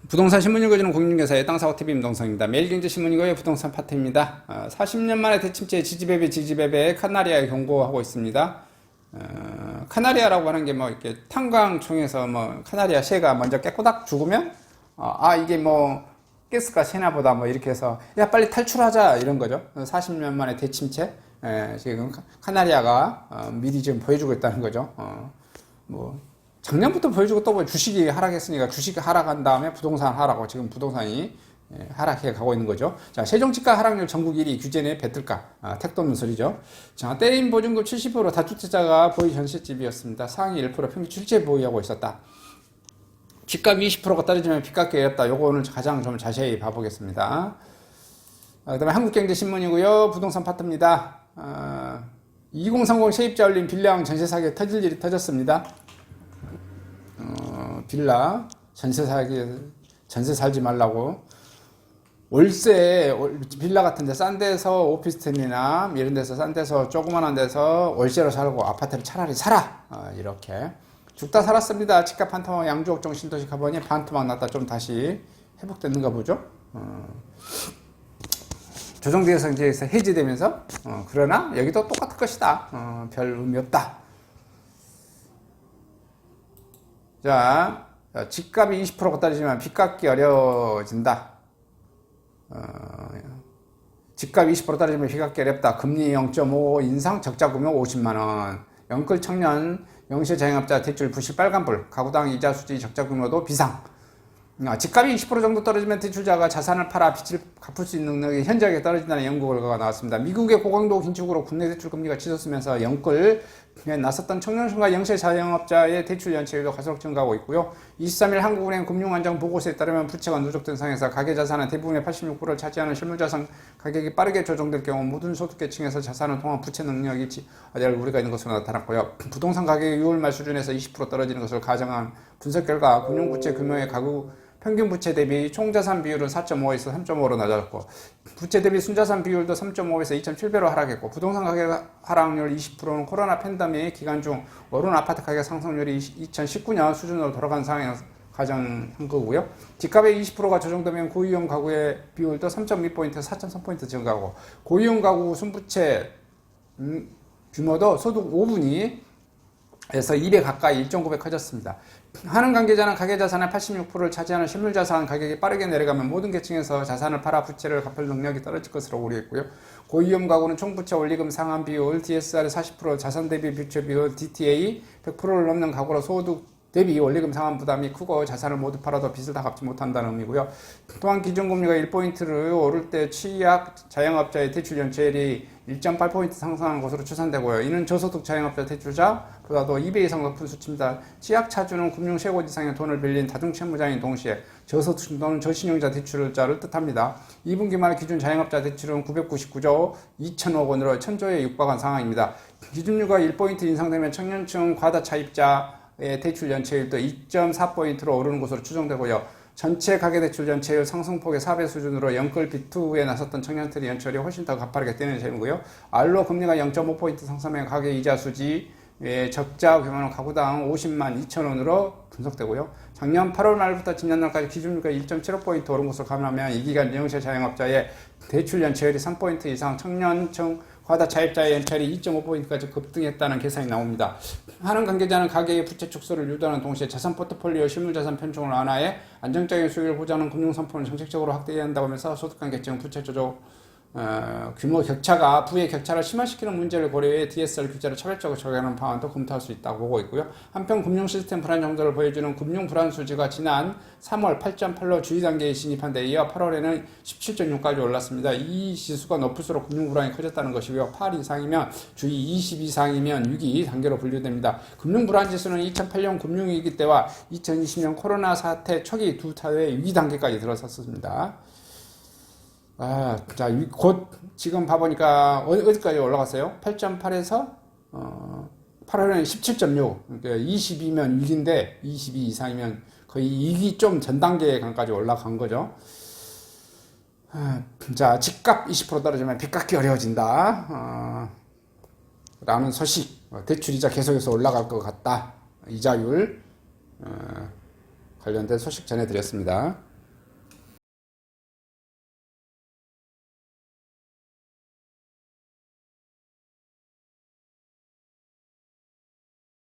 부동산 신문 읽어주는 공인중개사의 땅사고TV 임동성입니다. 매일경제신문이고요. 부동산 파트입니다. 40년 만에 대침체 지지배배 카나리아에 경고하고 있습니다. 카나리아라고 하는 게 뭐 이렇게 탄광총에서 뭐 카나리아 새가 먼저 깨꼬닥 죽으면 이게 뭐 가스가 새나 보다 뭐 이렇게 해서 야 빨리 탈출하자 이런 거죠. 40년 만에 대침체 지금 카나리아가 미리 지금 보여주고 있다는 거죠. 뭐 작년부터 보여주고 또 뭐 주식이 하락했으니까 주식이 하락한 다음에 부동산 하락하고 지금 부동산이 하락해 가고 있는 거죠. 자, 세종지가 하락률 전국 1위 규제 내 뱉을까? 택도 없는 소리죠. 자, 때린 보증금 70% 다주택자가 보유 전셋집이었습니다. 상위 1% 평균 출제 보유하고 있었다. 집값 20%가 떨어지면 빚갚기 어렵다. 요거는 가장 좀 자세히 봐보겠습니다. 그 다음에 한국경제신문이고요. 부동산 파트입니다. 2030 세입자 올린 빌라왕 전세 사기 터질 일이 터졌습니다. 빌라 전세 살지 말라고 월세 빌라 같은데 싼 데서 오피스텔이나 이런 데서 싼 데서 조그만한 데서 월세로 살고 아파트를 차라리 사라 이렇게 죽다 살았습니다. 집값 반토막 양주옥정 신도시 가보니 반토막 났다 좀 다시 회복됐는가 보죠. 조정되어서 이제 해지되면서 그러나 여기도 똑같을 것이다. 별 의미 없다. 자, 집값이 20%가 떨어지면 빚갚기 어려워진다. 집값이 20% 떨어지면 빚갚기 어렵다. 금리 0.5 인상, 적자 금액 50만원. 영끌 청년, 영세 자영업자 대출 부실 빨간불. 가구당 이자 수지 적자 규모도 비상. 집값이 20% 정도 떨어지면 대출자가 자산을 팔아 빚을 갚을 수 있는 능력이 현저하게 떨어진다는 연구 결과가 나왔습니다. 미국의 고강도 긴축으로 국내 대출 금리가 치솟으면서 영끌에 나섰던 청년층과 영세 자영업자의 대출 연체율도 가속 증가하고 있고요. 23일 한국은행 금융안정 보고서에 따르면 부채가 누적된 상황에서 가계자산은 대부분의 86%를 차지하는 실물자산 가격이 빠르게 조정될 경우 모든 소득계층에서 자산을 통한 부채 능력이 우리가 있는 것으로 나타났고요. 부동산 가격이 6월 말 수준에서 20% 떨어지는 것을 가정한 분석 결과 금융부채 규모의 가구 평균 부채 대비 총자산 비율은 4.5에서 3.5로 낮아졌고 부채 대비 순자산 비율도 3.5에서 2.7배로 하락했고 부동산 가격 하락률 20%는 코로나 팬데믹 기간 중 오른 아파트 가격 상승률이 2019년 수준으로 돌아간 상황을 가정한 거고요. 집값의 20%가 조정되면 고위험 가구의 비율도 3.2포인트, 4.3포인트 증가하고 고위험 가구 순부채 규모도 소득 5분위 에서 2배 가까이 1.9배 커졌습니다. 하는 관계자는 가계자산의 86%를 차지하는 실물자산 가격이 빠르게 내려가면 모든 계층에서 자산을 팔아 부채를 갚을 능력이 떨어질 것으로 우려했고요. 고위험 가구는 총부채 원리금 상환 비율, DSR의 40%, 자산 대비 부채 비율, DTA 100%를 넘는 가구로 소득 대비 원리금 상환 부담이 크고 자산을 모두 팔아도 빚을 다 갚지 못한다는 의미고요. 또한 기준금리가 1포인트를 오를 때 취약 자영업자의 대출 연체율이 1.8포인트 상승하는 것으로 추산되고요. 이는 저소득 자영업자 대출자보다도 2배 이상 높은 수치입니다. 취약 차주는 금융 최고 이상의 돈을 빌린 다중 채무자인 동시에 저소득 또는 저신용자 대출자를 뜻합니다. 2분기 말 기준 자영업자 대출은 999조 2천억 원으로 1000조에 육박한 상황입니다. 기준료가 1포인트 인상되면 청년층 과다 차입자 대출 연체율도 2.4포인트로 오르는 것으로 추정되고요. 전체 가계대출 연체율 상승폭의 4배 수준으로 영끌 B2에 나섰던 청년들의 연체율이 훨씬 더 가파르게 뛰는 셈이고요. 알로 금리가 0.5포인트 상승하면 가계 이자 수지 적자 규모는 가구당 50만 2천원으로 분석되고요. 작년 8월 말부터 지난날까지 기준료가 1.75포인트 오른 것으로 감안하면 이 기간 영세 자영업자의 대출 연체율이 3포인트 이상, 청년층 과다 차입자의 연체율이 2.5포인트까지 급등했다는 계산이 나옵니다. 하는 관계자는 가계의 부채 축소를 유도하는 동시에 자산 포트폴리오 실물자산 편중을 완화해 안정적인 수익을 보장하는 금융상품을 정책적으로 확대해야 한다고 하면서 소득관계층 부채 조정 규모 격차가 부의 격차를 심화시키는 문제를 고려해 DSR 규제를 차별적으로 적용하는 방안도 검토할 수 있다고 보고 있고요. 한편 금융 시스템 불안 정도를 보여주는 금융 불안 수지가 지난 3월 8.8로 주의 단계에 진입한 데 이어 8월에는 17.6까지 올랐습니다. 이 지수가 높을수록 금융 불안이 커졌다는 것이고요. 8 이상이면 주의 20 이상이면 6위 단계로 분류됩니다. 금융 불안 지수는 2008년 금융위기 때와 2020년 코로나 사태 초기 두 차례 위기 단계까지 들어섰습니다. 자, 곧 지금 봐보니까 어디까지 올라갔어요? 8.8에서 8월에는 17.6. 그러니까 22면 6인데 22 이상이면 거의 2기 좀 전 단계까지 올라간 거죠. 자, 집값 20% 떨어지면 빚갚기 어려워진다. 라는 소식. 대출이자 계속해서 올라갈 것 같다. 이자율 관련된 소식 전해드렸습니다.